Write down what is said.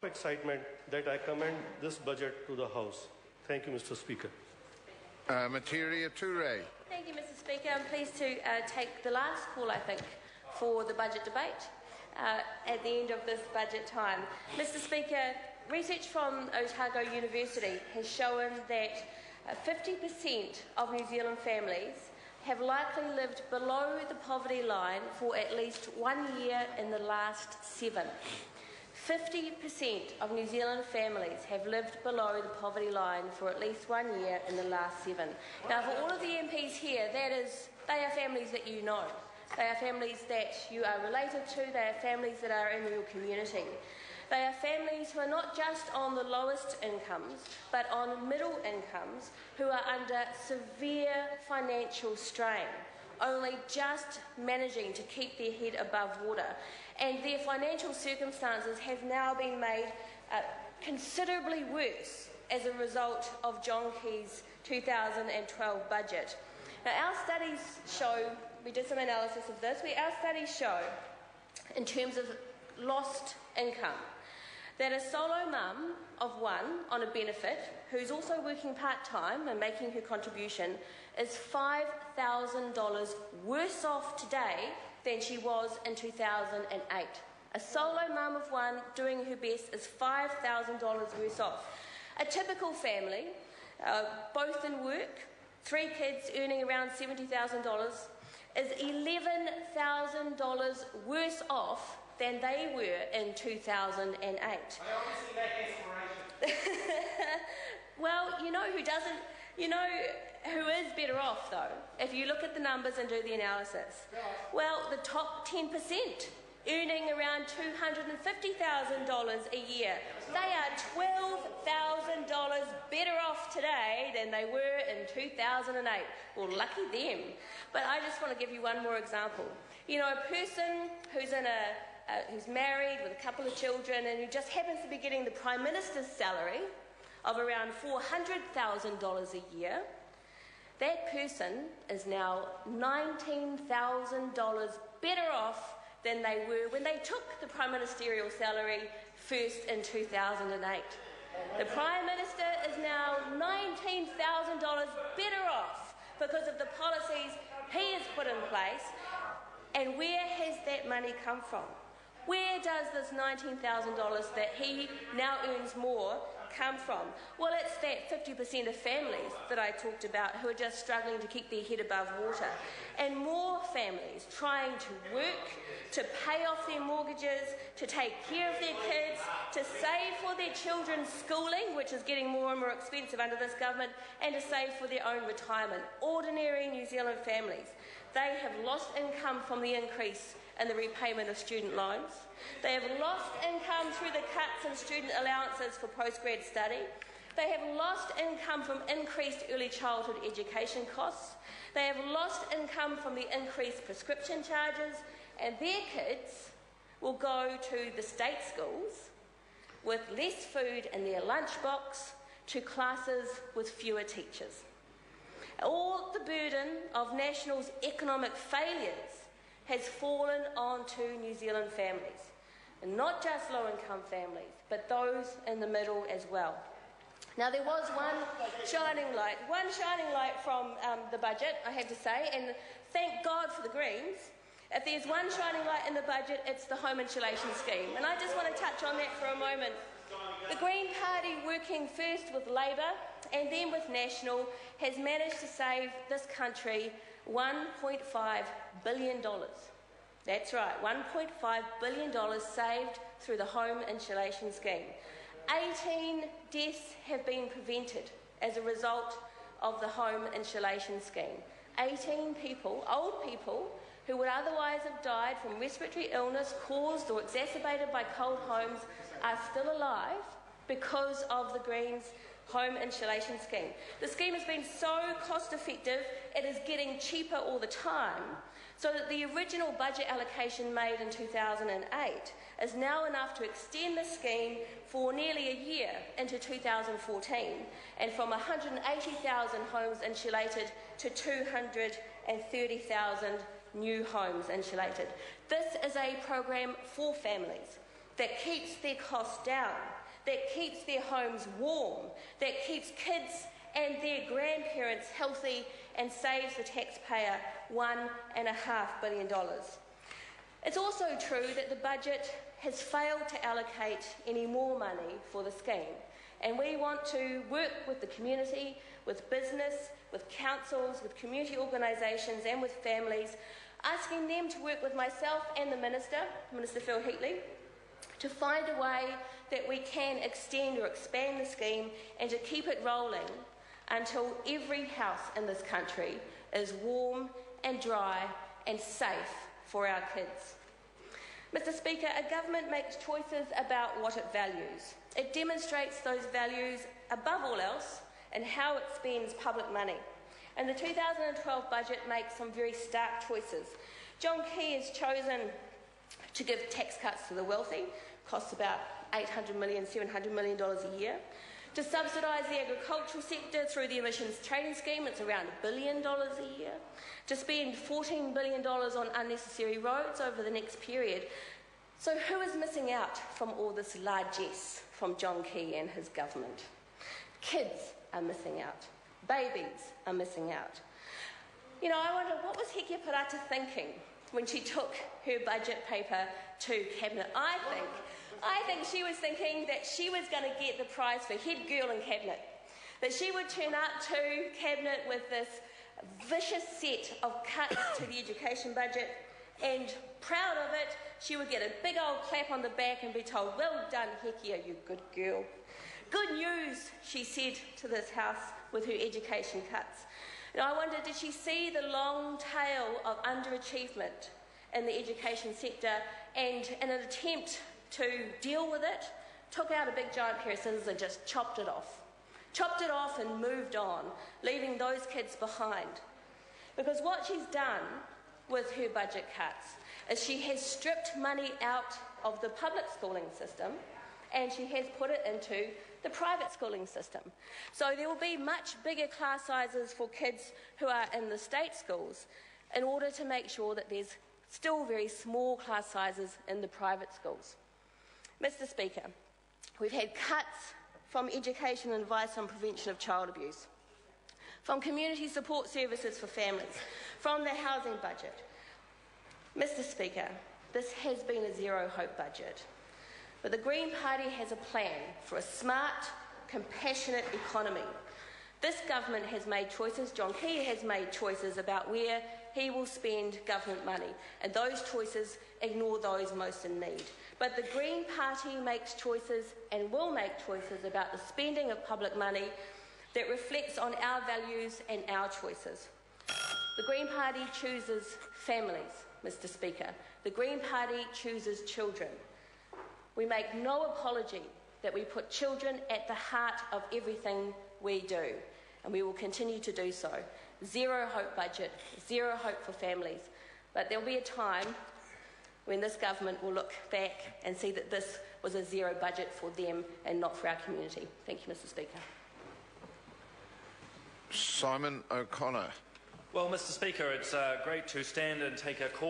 Excitement that I commend this budget to the House. Thank you, Mr. Speaker. Materia Toure. Thank you, Mr. Speaker. I'm pleased to take the last call, I think, for the budget debate at the end of this budget time. Mr. Speaker, research from Otago University has shown that 50% of New Zealand families have likely lived below the poverty line for at least 1 year in the last 7. 50% of New Zealand families have lived below the poverty line for at least 1 year in the last 7. Now, for all of the MPs here, they are families that you know. They are families that you are related to. They are families that are in your community. They are families who are not just on the lowest incomes, but on middle incomes, who are under severe financial strain, only just managing to keep their head above water. And their financial circumstances have now been made considerably worse as a result of John Key's 2012 budget. Now, our studies show, we did some analysis of this, our studies show, in terms of lost income, that a solo mum of one on a benefit, who's also working part-time and making her contribution, is $5,000 worse off today than she was in 2008. A solo mum of one doing her best is $5,000 worse off. A typical family, both in work, 3 kids earning around $70,000, is $11,000 worse off than they were in 2008. I obviously make aspiration. Well, you know who doesn't, you know who is better off though, if you look at the numbers and do the analysis. Well, the top 10%, earning around $250,000 a year. They are $12,000 better off today than they were in 2008. Well, lucky them. But I just want to give you one more example. You know, a person who's who's married with a couple of children and who just happens to be getting the Prime Minister's salary of around $400,000 a year, that person is now $19,000 better off than they were when they took the Prime Ministerial salary first in 2008. The Prime Minister is now $19,000 better off because of the policies he has put in place. And where has that money come from? Where does this $19,000 that he now earns more come from? Well, it's that 50% of families that I talked about who are just struggling to keep their head above water. And more families trying to work, to pay off their mortgages, to take care of their kids, to save for their children's schooling, which is getting more and more expensive under this government, and to save for their own retirement. Ordinary New Zealand families. They have lost income from the increase in the repayment of student loans. They have lost income through the cuts in student allowances for postgrad study. They have lost income from increased early childhood education costs. They have lost income from the increased prescription charges, and their kids will go to the state schools with less food in their lunchbox, to classes with fewer teachers. All the burden of National's economic failures has fallen onto New Zealand families, and not just low-income families, but those in the middle as well. Now, there was one shining light from the budget, I have to say, and thank God for the Greens. If there's one shining light in the budget, it's the home insulation scheme, and I just want to touch on that for a moment. The Green Party, working first with Labour and then with National, has managed to save this country $1.5 billion. That's right, $1.5 billion saved through the home insulation scheme. 18 deaths have been prevented as a result of the home insulation scheme. 18 people, old people, who would otherwise have died from respiratory illness caused or exacerbated by cold homes, are still alive because of the Greens' home insulation scheme. The scheme has been so cost effective, it is getting cheaper all the time, so that the original budget allocation made in 2008 is now enough to extend the scheme for nearly a year into 2014, and from 180,000 homes insulated to 230,000 new homes insulated. This is a program for families. that keeps their costs down, that keeps their homes warm, that keeps kids and their grandparents healthy and saves the taxpayer $1.5 billion. It's also true that the budget has failed to allocate any more money for the scheme, and we want to work with the community, with business, with councils, with community organisations and with families, asking them to work with myself and the Minister, Minister Phil Heatley, to find a way that we can extend or expand the scheme and to keep it rolling until every house in this country is warm and dry and safe for our kids. Mr. Speaker, a government makes choices about what it values. It demonstrates those values above all else in how it spends public money. And the 2012 budget makes some very stark choices. John Key has chosen to give tax cuts to the wealthy, costs about $800 million, $700 million a year. To subsidise the agricultural sector through the emissions trading scheme, it's around $1 billion a year. To spend $14 billion on unnecessary roads over the next period. So who is missing out from all this largesse from John Key and his government? Kids are missing out. Babies are missing out. You know, I wonder, what was Hekia Parata thinking when she took her budget paper to Cabinet? I think she was thinking that she was going to get the prize for head girl in Cabinet. That she would turn up to Cabinet with this vicious set of cuts to the education budget, and proud of it, she would get a big old clap on the back and be told, "Well done, Hekia, you good girl." Good news, she said to this House with her education cuts. And I wonder, did she see the long tail of underachievement in the education sector, and in an attempt to deal with it, took out a big giant pair of scissors and just chopped it off and moved on, leaving those kids behind? Because what she's done with her budget cuts is she has stripped money out of the public schooling system and she has put it into the private schooling system. So there will be much bigger class sizes for kids who are in the state schools in order to make sure that there's still very small class sizes in the private schools. Mr. Speaker, we've had cuts from education and advice on prevention of child abuse, from community support services for families, from the housing budget. Mr. Speaker, this has been a zero-hope budget. But the Green Party has a plan for a smart, compassionate economy. This government has made choices, John Key has made choices about where he will spend government money, and those choices ignore those most in need. But the Green Party makes choices and will make choices about the spending of public money that reflects on our values and our choices. The Green Party chooses families, Mr. Speaker. The Green Party chooses children. We make no apology that we put children at the heart of everything we do, and we will continue to do so. Zero hope budget, zero hope for families. But there will be a time when this government will look back and see that this was a zero budget for them and not for our community. Thank you, Mr. Speaker. Simon O'Connor. Well, Mr. Speaker, it's great to stand and take a call